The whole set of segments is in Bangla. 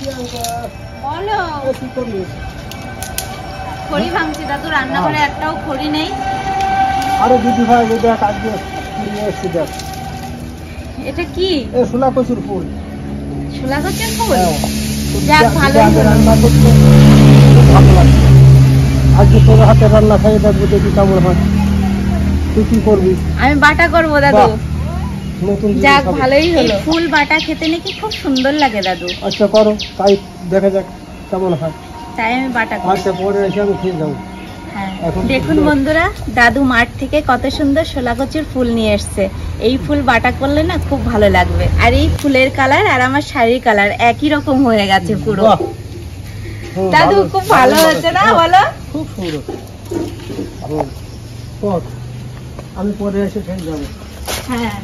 বলো খড়ি ভাঙছি দাদু, রান্নাঘরে একটাও খড়ি নেই। আরে দিদি ভাই দেখ আজকে নিয়ে এসছি দেখ। এটা কি? শোলা কচুর ফুল। শোলা কচুর ফুল? যাক ভালো রান্না করতে ভালো লাগছে। আজকে তোর হাতে রান্না খাই দেখবো দেখি কেমন হয়। তুই কি করবি? আমি বাটা করবো দাদু। যাক ভালোই হলো। ফুল বাটা খেতে নাকি খুব সুন্দর লাগে দাদু। আচ্ছা করো, তাই দেখা যাক কেমন হয়। তাই আমি বাটা করব। আচ্ছা পরে এসে আমি খেয়ে যাবো। হ্যাঁ দেখুন বন্ধুরা, দাদু মাঠ থেকে কত সুন্দর শোলা কচুর ফুল নিয়ে এসছে। এই ফুল বাটা করলে না খুব ভালো লাগবে। আর এই ফুলের কালার আর আমার শাড়ির কালার একই রকম হয়ে গেছে পুরো। দাদু খুব ভালো হয়েছে না বলো? খুব সুন্দর। আমি পরে এসে খেয়ে যাবো। হ্যাঁ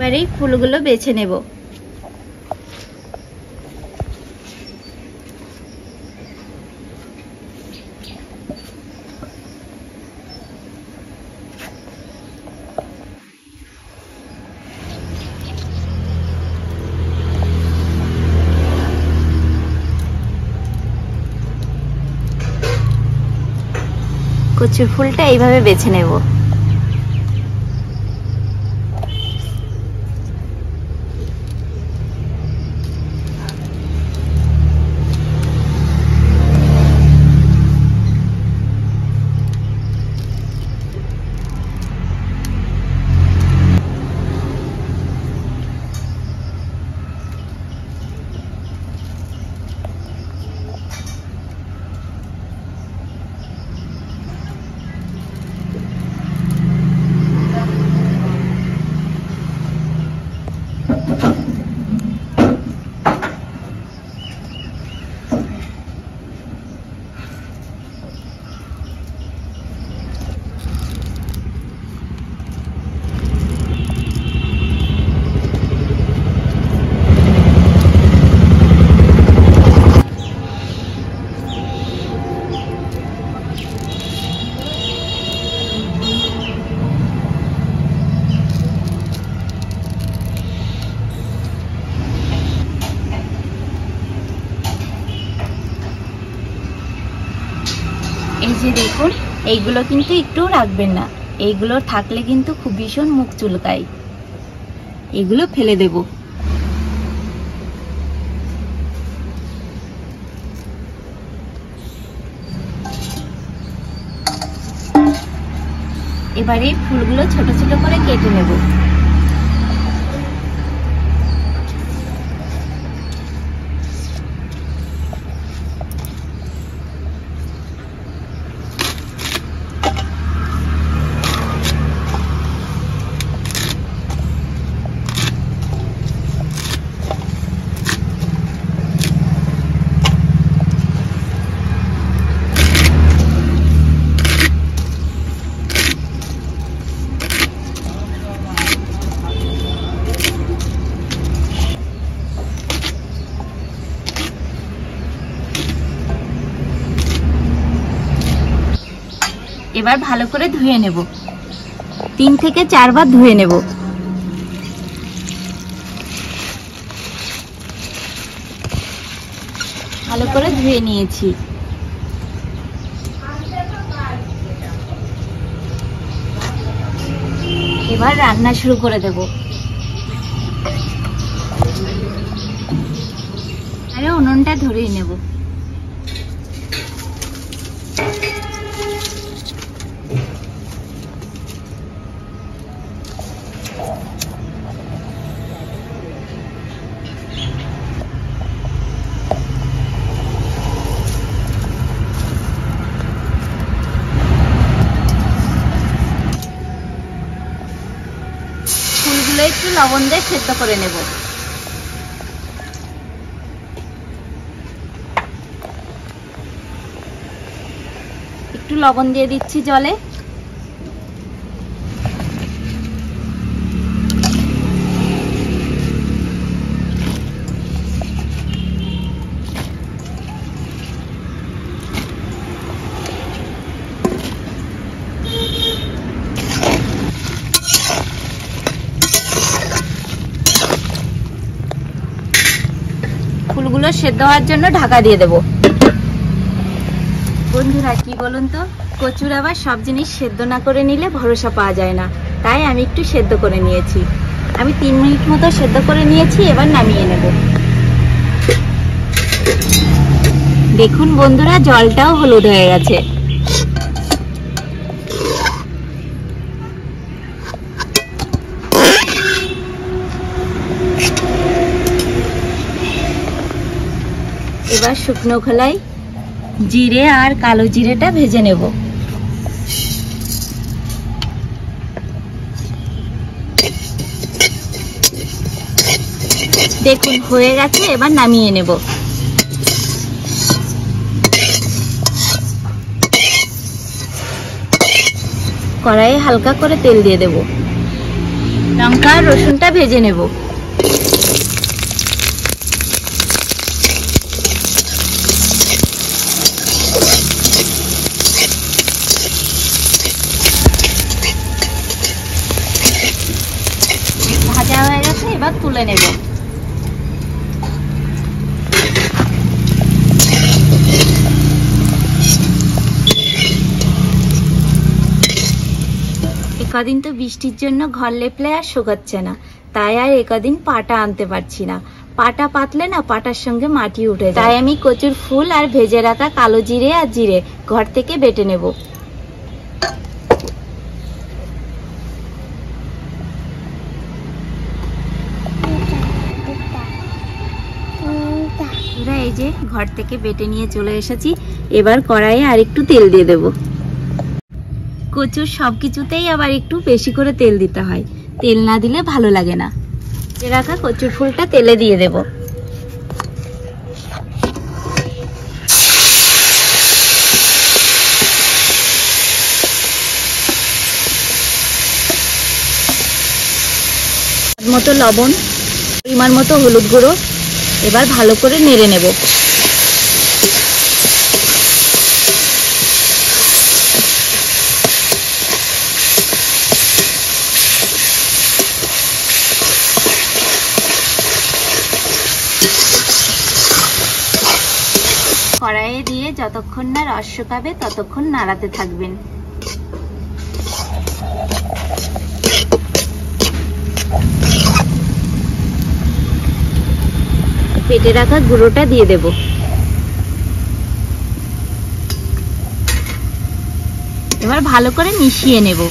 এবার এই ফুলগুলো বেছে নেব। কচুর ফুলটা এইভাবে বেছে নেব। এই যে দেখুন, এইগুলো কিন্তু একটু রাখবেন না। এইগুলো থাকলে কিন্তু খুব ভীষণ মুখ চুলকায়। এগুলো ফেলে দেব। এবারে ফুলগুলো ছোট ছোট করে কেটে নেব। এবার ভালো করে ধুয়ে নেব। 3 থেকে 4 বার ধুয়ে নেব। ভালো করে ধুয়ে নিয়েছি। এবার রান্না শুরু করে দেব। আরে উনুনটা ধরিয়ে নেব। ফুলগুলো একটু লবণ দিয়ে সেদ্ধ করে নেব। একটু লবণ দিয়ে দিচ্ছি জলে। ফুলগুলো সেদ্ধ হওয়ার জন্য ঢাকা দিয়ে দেব। বন্ধুরা কি বলুন তো, কচুর আবার সব জিনিস সেদ্ধ না করে নিলে ভরসা পাওয়া যায় না, তাই আমি একটু সেদ্ধ করে নিয়েছি। আমি 3 মিনিট মতো সেদ্ধ করে নিয়েছি, এবার নামিয়ে নেব। দেখুন বন্ধুরা, জলটাও হলুদ হয়ে গেছে। এবার শুকনো খোলায় জিরে আর কালো জিরেটা ভেজে নেব। দেখুন হয়ে গেছে, এবার নামিয়ে নেব। কড়াইয়ে হালকা করে তেল দিয়ে দেব। লঙ্কা আর রসুনটা ভেজে নেব। ভাজা হয়ে গেছে, এবার তুলে নেব। একদিন তো বৃষ্টির জন্য ঘর লেপলে আর শুকাচ্ছে না, তাই আর একদিন পাটা আনতে পারছি না। পাটা পাতলে না পাটার সঙ্গে মাটি উঠে যায়। তাই আমি কচুর ফুল আর ভেজে রাখা কালো জিরে আর জিরে ঘর থেকে বেটে নেব। এই যে ঘর থেকে বেটে নিয়ে চলে এসেছি, এবার কড়াইয়ে আর একটু তেল দিয়ে দেব। কচুর সবকিছুতেই আবার একটু বেশি করে তেল দিতে হয়, তেল না দিলে ভালো লাগে না। রাখা কচুর ফুলটা তেলে দিয়ে দেব। মতো লবণ, পরিমাণ মতো হলুদ গুঁড়ো, এবার ভালো করে নেড়ে নেব। কড়াইয়ে দিয়ে যতক্ষণ না রস শুকাবে ততক্ষণ নাড়াতে থাকবেন। বেটে রাখা গুঁড়োটা দিয়ে দেব। এবার ভালো করে মিশিয়ে নেব।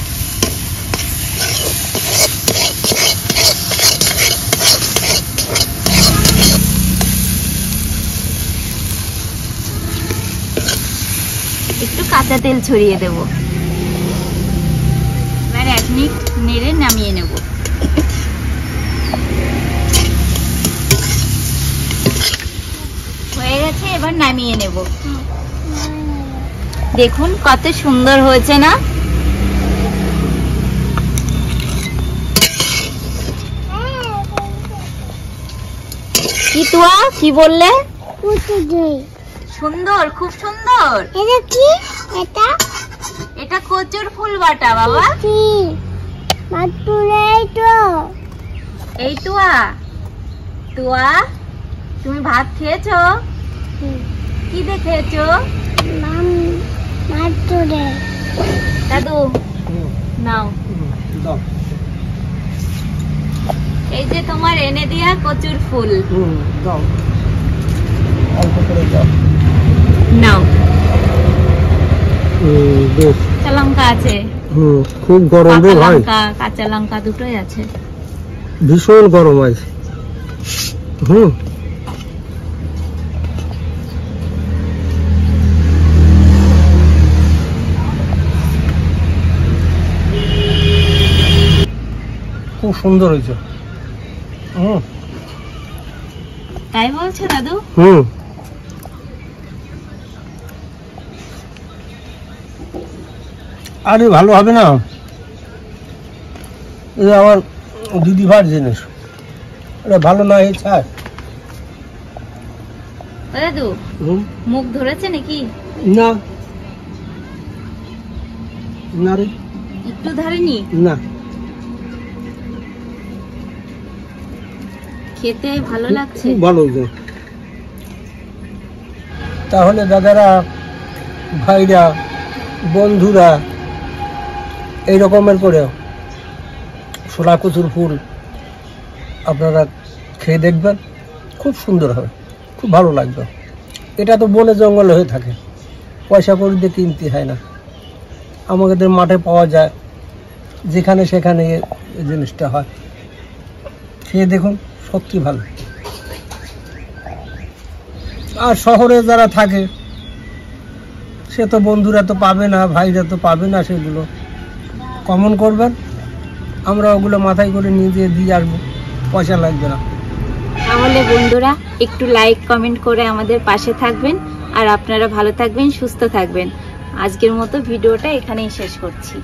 একটু কাঁচা তেল ছড়িয়ে দেব। এবার 1 মিনিট নেড়ে নামিয়ে নেব। হয়ে গেছে, এবার নামিয়ে নেব। দেখুন কত সুন্দর হয়েছে না? কি তুয়া কি বললে? সুন্দর, খুব সুন্দর। এটা কি? এটা এটা কচুর ফুল বাটা বাবা। এই তুয়া, তুয়া তুমি ভাত খেয়েছো? কি দিয়ে খেয়েছো? দাদু নাও, এই যে তোমার এনে দিয়া কচুর ফুল, নাও। কাঁচা লঙ্কা আছে, খুব গরম রে ভাই। কাঁচা লঙ্কা দুটোই আছে। ভীষণ গরম আছে। খুব সুন্দর হয়েছে। তাই বলছো দাদু? আরে ভালো হবে না, এটা আমার দিদি ভার জিনিস, এটা ভালো না এই ছাড়। দাদু মুখ ধরেছে নাকি? না না রে, একটু ধরেনি না। খেতে ভালো লাগছে? ভালো হয়েছে। তাহলে দাদারা, ভাইরা, বন্ধুরা এই রকমের করে শোলা কচুর ফুল আপনারা খেয়ে দেখবেন, খুব সুন্দর হবে, খুব ভালো লাগবে। এটা তো বনে জঙ্গলে হয়ে থাকে, পয়সা করে দিয়ে কিনতে হয় না, আমাদের মাঠে পাওয়া যায়, যেখানে সেখানে এই জিনিসটা হয়। খেয়ে দেখুন, সত্যি ভালো। আর শহরে যারা থাকে সে তো বন্ধুরা তো পাবে না, ভাইরা তো পাবে না, সেগুলো কমন করবেন, আমরা ওগুলো মাথায় করে নিয়ে যেয়ে দিয়ে আসবো, পয়সা লাগবে না। তাহলে বন্ধুরা একটু লাইক কমেন্ট করে আমাদের পাশে থাকবেন, আর আপনারা ভালো থাকবেন, সুস্থ থাকবেন। আজকের মতো ভিডিওটা এখানেই শেষ করছি।